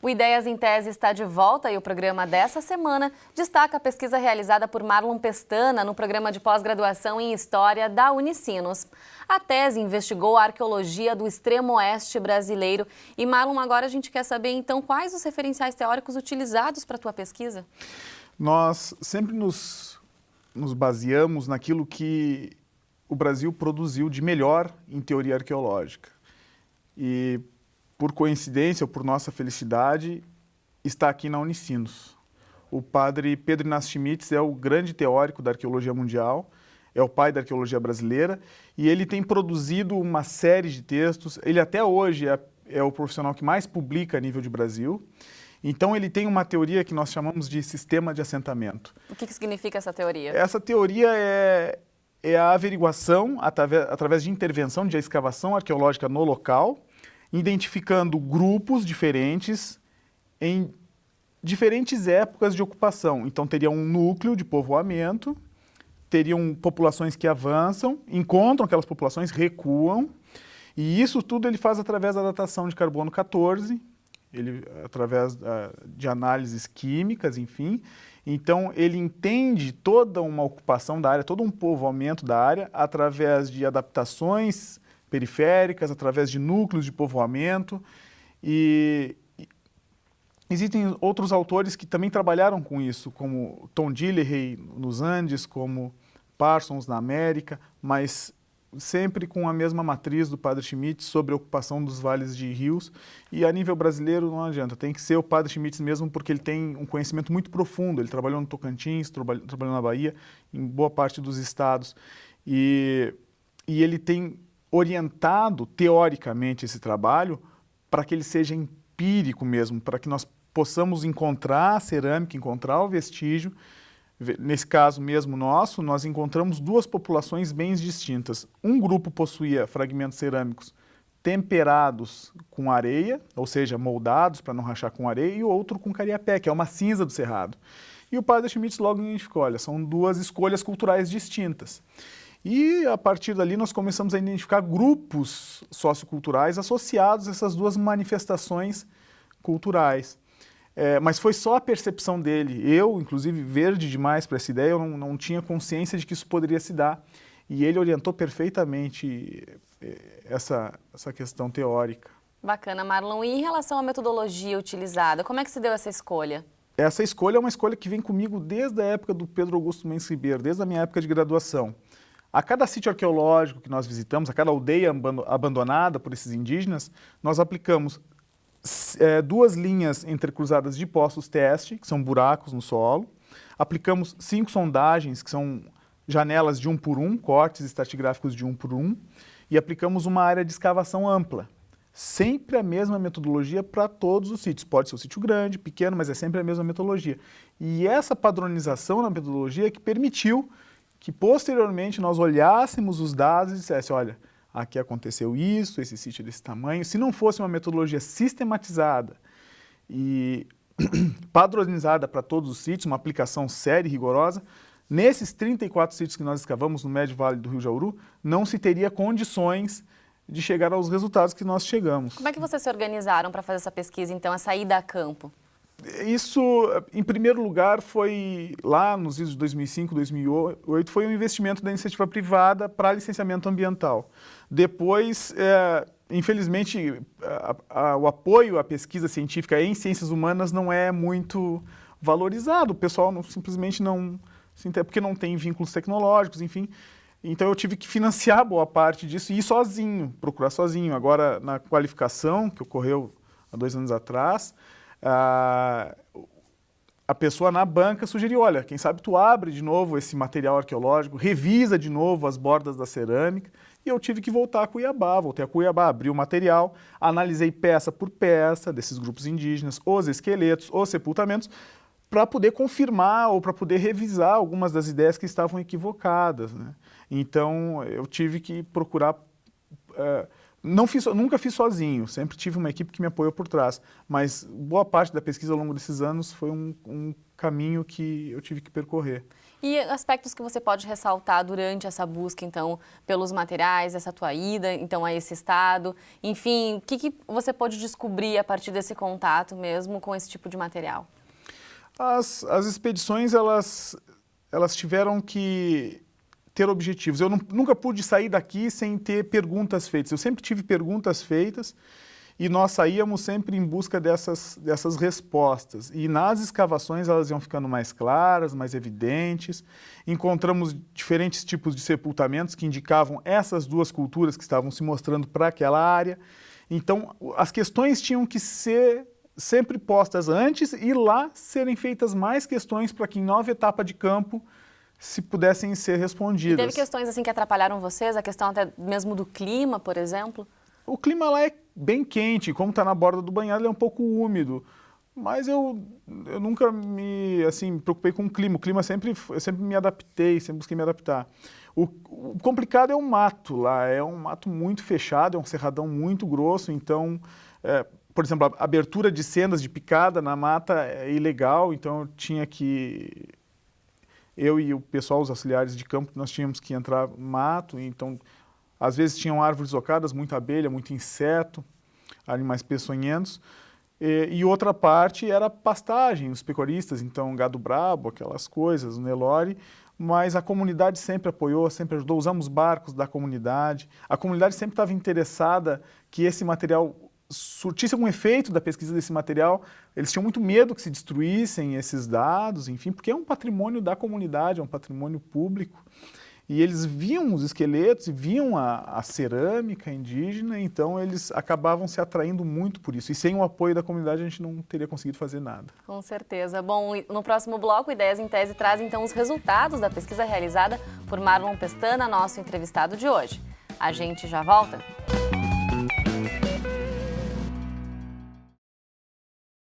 O Ideias em Tese está de volta e o programa dessa semana destaca a pesquisa realizada por Marlon Pestana no programa de pós-graduação em História da Unicinos. A tese investigou a arqueologia do extremo oeste brasileiro. E Marlon, agora a gente quer saber então quais os referenciais teóricos utilizados para a tua pesquisa? Nós sempre nos baseamos naquilo que o Brasil produziu de melhor em teoria arqueológica. E, por coincidência ou por nossa felicidade, está aqui na Unicinos. O padre Pedro Inácio Schmitz é o grande teórico da arqueologia mundial, é o pai da arqueologia brasileira, e ele tem produzido uma série de textos. Ele até hoje é o profissional que mais publica a nível de Brasil. Então ele tem uma teoria que nós chamamos de sistema de assentamento. O que significa essa teoria? Essa teoria é a averiguação, através de intervenção, de escavação arqueológica no local, identificando grupos diferentes em diferentes épocas de ocupação. Então teria um núcleo de povoamento, teriam populações que avançam, encontram aquelas populações, recuam, e isso tudo ele faz através da datação de carbono 14, através de análises químicas, enfim. Então ele entende toda uma ocupação da área, todo um povoamento da área, através de adaptações periféricas, através de núcleos de povoamento, e existem outros autores que também trabalharam com isso, como Tom Dillery nos Andes, como Parsons na América, mas sempre com a mesma matriz do padre Schmitz sobre a ocupação dos vales de rios. E a nível brasileiro não adianta, tem que ser o padre Schmitz mesmo, porque ele tem um conhecimento muito profundo. Ele trabalhou no Tocantins, trabalhou na Bahia, em boa parte dos estados, e ele tem orientado teoricamente esse trabalho para que ele seja empírico mesmo, para que nós possamos encontrar a cerâmica, encontrar o vestígio. Nesse caso mesmo nosso, nós encontramos duas populações bem distintas. Um grupo possuía fragmentos cerâmicos temperados com areia, ou seja, moldados para não rachar com areia, e o outro com cariapé, que é uma cinza do cerrado. E o padre Schmitz logo identificou, olha, são duas escolhas culturais distintas. E a partir dali nós começamos a identificar grupos socioculturais associados a essas duas manifestações culturais. Mas foi só a percepção dele. Eu, inclusive, verde demais para essa ideia, eu não tinha consciência de que isso poderia se dar. E ele orientou perfeitamente essa questão teórica. Bacana, Marlon. E em relação à metodologia utilizada, como é que se deu essa escolha? Essa escolha é uma escolha que vem comigo desde a época do Pedro Augusto Mendes Ribeiro, desde a minha época de graduação. A cada sítio arqueológico que nós visitamos, a cada aldeia abandonada por esses indígenas, nós aplicamos duas linhas entrecruzadas de poços-teste, que são buracos no solo. Aplicamos 5 sondagens, que são janelas de 1 por 1, cortes estratigráficos de 1 por 1, e aplicamos uma área de escavação ampla. Sempre a mesma metodologia para todos os sítios. Pode ser um sítio grande, pequeno, mas é sempre a mesma metodologia. E essa padronização na metodologia é que permitiu que posteriormente nós olhássemos os dados e dissesse, olha, aqui aconteceu isso, esse sítio é desse tamanho. Se não fosse uma metodologia sistematizada e padronizada para todos os sítios, uma aplicação séria e rigorosa, nesses 34 sítios que nós escavamos no Médio Vale do Rio Jauru, não se teria condições de chegar aos resultados que nós chegamos. Como é que vocês se organizaram para fazer essa pesquisa, então, essa ida a campo? Isso, em primeiro lugar, foi lá nos idos de 2005, 2008, foi um investimento da iniciativa privada para licenciamento ambiental. Depois, infelizmente, o apoio à pesquisa científica em ciências humanas não é muito valorizado. O pessoal simplesmente não, porque não tem vínculos tecnológicos, enfim. Então eu tive que financiar boa parte disso e ir sozinho, procurar sozinho. Agora, na qualificação, que ocorreu há 2 anos atrás, a pessoa na banca sugeriu, olha, quem sabe tu abre de novo esse material arqueológico, revisa de novo as bordas da cerâmica, e eu tive que voltar a Cuiabá, abri o material, analisei peça por peça desses grupos indígenas, os esqueletos, os sepultamentos, para poder confirmar ou para poder revisar algumas das ideias que estavam equivocadas, né? Então eu tive que procurar... Nunca fiz sozinho, sempre tive uma equipe que me apoiou por trás, mas boa parte da pesquisa ao longo desses anos foi um caminho que eu tive que percorrer. E aspectos que você pode ressaltar durante essa busca, então, pelos materiais, essa tua ida, então, a esse estado, enfim, o que você pode descobrir a partir desse contato mesmo com esse tipo de material? As expedições, elas tiveram que ter objetivos. Eu nunca pude sair daqui sem ter perguntas feitas. Eu sempre tive perguntas feitas e nós saíamos sempre em busca dessas respostas. E nas escavações elas iam ficando mais claras, mais evidentes. Encontramos diferentes tipos de sepultamentos que indicavam essas duas culturas que estavam se mostrando para aquela área. Então, as questões tinham que ser sempre postas antes e lá serem feitas mais questões para que em nova etapa de campo se pudessem ser respondidas. E teve questões assim que atrapalharam vocês? A questão até mesmo do clima, por exemplo? O clima lá é bem quente, como está na borda do banhado, ele é um pouco úmido. Mas eu nunca me preocupei com o clima. O clima eu sempre me adaptei, sempre busquei me adaptar. O complicado é o mato lá, é um mato muito fechado, é um cerradão muito grosso, então, por exemplo, a abertura de sendas de picada na mata é ilegal, então eu e o pessoal, os auxiliares de campo, nós tínhamos que entrar no mato, então às vezes tinham árvores ocadas, muita abelha, muito inseto, animais peçonhentos. E outra parte era pastagem, os pecuaristas, então gado brabo, aquelas coisas, o Nelore, mas a comunidade sempre apoiou, sempre ajudou, usamos barcos da comunidade. A comunidade sempre estava interessada que esse material surtisse algum efeito da pesquisa desse material. Eles tinham muito medo que se destruíssem esses dados, enfim, porque é um patrimônio da comunidade, é um patrimônio público. E eles viam os esqueletos e viam a cerâmica indígena, então eles acabavam se atraindo muito por isso. E sem o apoio da comunidade a gente não teria conseguido fazer nada. Com certeza. Bom, no próximo bloco, Ideias em Tese traz então os resultados da pesquisa realizada por Marlon Pestana, nosso entrevistado de hoje. A gente já volta?